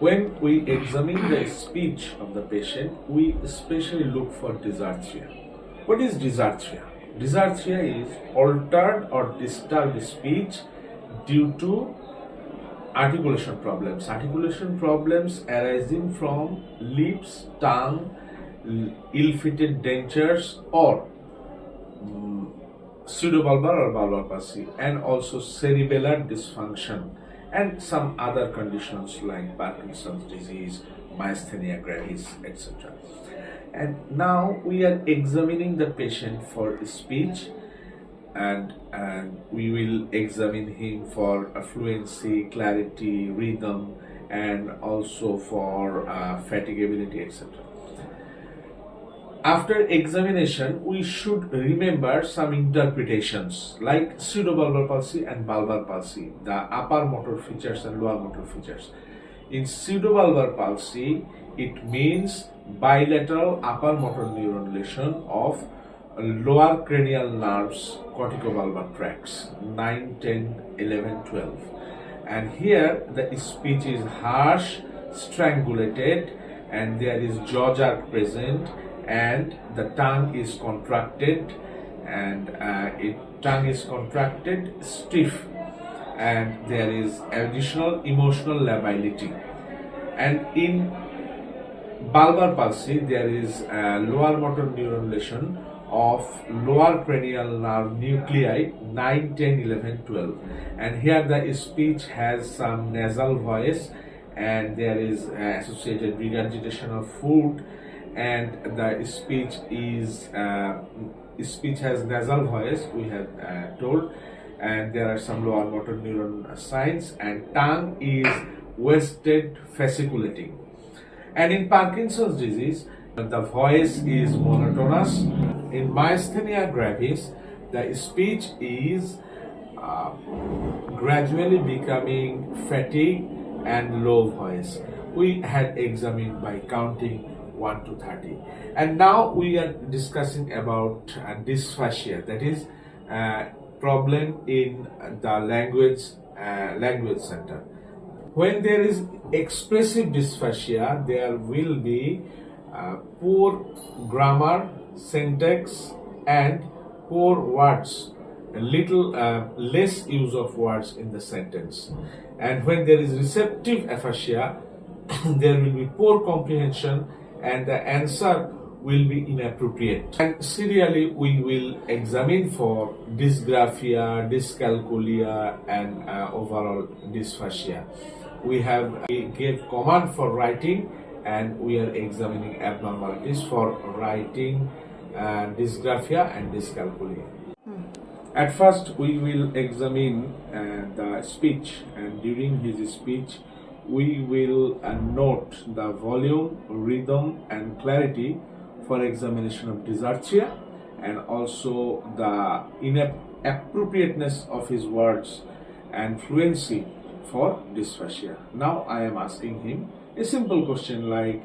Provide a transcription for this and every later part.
When we examine the speech of the patient, we especially look for dysarthria. What is dysarthria? Dysarthria is altered or disturbed speech due to articulation problems. Articulation problems arising from lips, tongue, ill-fitted dentures, or pseudobulbar or bulbar palsy, and also cerebellar dysfunction, and some other conditions like Parkinson's disease, myasthenia gravis, etc. And now we are examining the patient for speech, and we will examine him for fluency, clarity, rhythm, and also for fatigability, etc. After examination, we should remember some interpretations like pseudobulbar palsy and bulbar palsy, the upper motor features and lower motor features. In pseudobulbar palsy, it means bilateral upper motor neuron lesion of lower cranial nerves, corticobulbar tracts, 9, 10, 11, 12. And here the speech is harsh, strangulated, and there is jaw jerk present, and the tongue is contracted, and tongue is contracted, stiff, and there is additional emotional lability. And in bulbar palsy, there is a lower motor neuron lesion of lower cranial nerve nuclei 9, 10, 11, 12. And here the speech has some nasal voice, and there is associated regurgitation of food, and the speech has nasal voice, we have told, and there are some lower motor neuron signs, and tongue is wasted fasciculating. And in Parkinson's disease, the voice is monotonous. In myasthenia gravis, the speech is gradually becoming fatigue and low voice. We had examined by counting 1 to 30. And now we are discussing about dysphagia, that is problem in the language center. When there is expressive dysphagia, there will be poor grammar, syntax, and poor words, less use of words in the sentence. And when there is receptive aphasia, there will be poor comprehension, and the answer will be inappropriate. And serially, we will examine for dysgraphia, dyscalculia, and overall dysphagia. We gave command for writing, and we are examining abnormalities for writing, dysgraphia and dyscalculia. At first, we will examine the speech, and during his speech, we will note the volume, rhythm, and clarity for examination of dysarthria, and also the inappropriateness of his words and fluency for dysphagia. Now I am asking him a simple question like,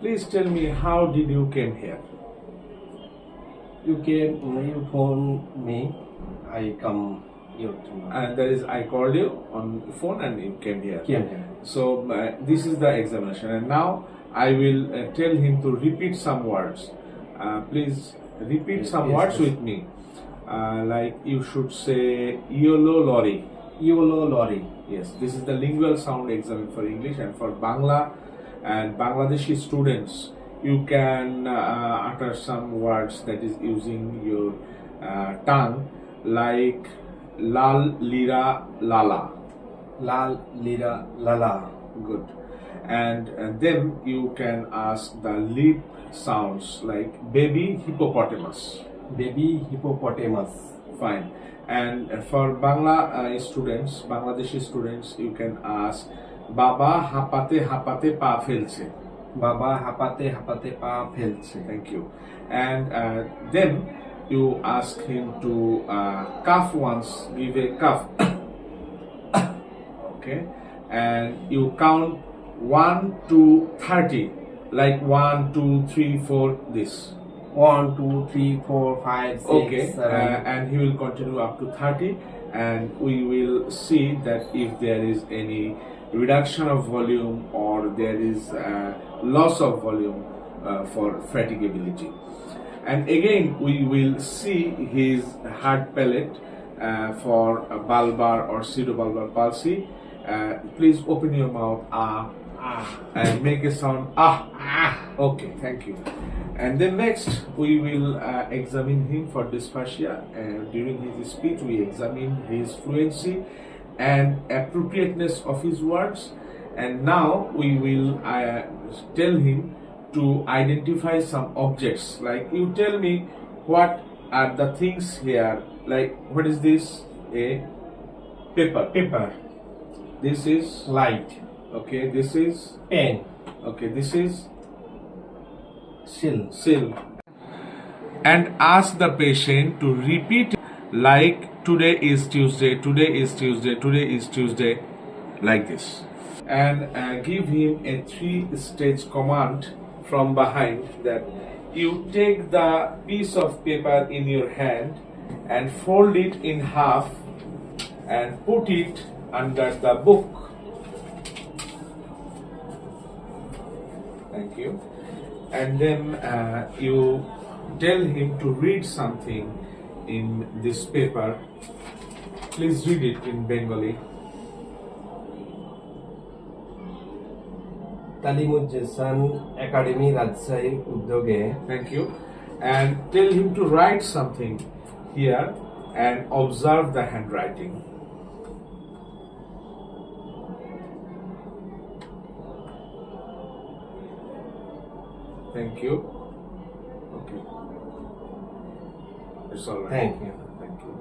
please tell me, how did you came here? You phone me, I come here. And that is, I called you on phone and you came here. Yeah. So this is the examination, and now I will tell him to repeat some words. Please repeat some words with me. Like you should say YOLO lorry. YOLO lorry. Yes, this is the lingual sound exam for English, and for Bangla and Bangladeshi students, you can utter some words that is using your tongue, like lal, lira, lala. Lal, lira, lala. Good. And then you can ask the lip sounds like baby hippopotamus. Baby hippopotamus. Fine. And for Bangladeshi students, you can ask Baba hapate hapate pa felche. Baba hapate hapate pa felche. Thank you. And then you ask him to cough once, give a cough. Okay. And you count 1 to 30, like 1, 2, 3, 4, this. 1, 2, 3, 4, 5, 6, okay. 7. And he will continue up to 30, and we will see that if there is any reduction of volume or there is loss of volume for fatigability. And again we will see his heart palate for a bulbar or pseudobulbar palsy. Please open your mouth, and make a sound, okay, thank you. And then next we will examine him for dysphagia, and during his speech we examine his fluency and appropriateness of his words. And now we will tell him to identify some objects, like you tell me what are the things here, like what is this? A paper. This is light, okay, this is pen, okay, this is seal. And ask the patient to repeat like today is Tuesday, today is Tuesday, today is Tuesday, like this. And give him a 3-stage command from behind, that you take the piece of paper in your hand and fold it in half and put it under the book. Thank you. And then you tell him to read something in this paper. Please read it in Bengali. তালিমুজ্জেসান academy Rajshahi উদ্যোগে Thank you. And tell him to write something here and observe the handwriting. Thank you. Okay. It's all right. Thank you. Thank you.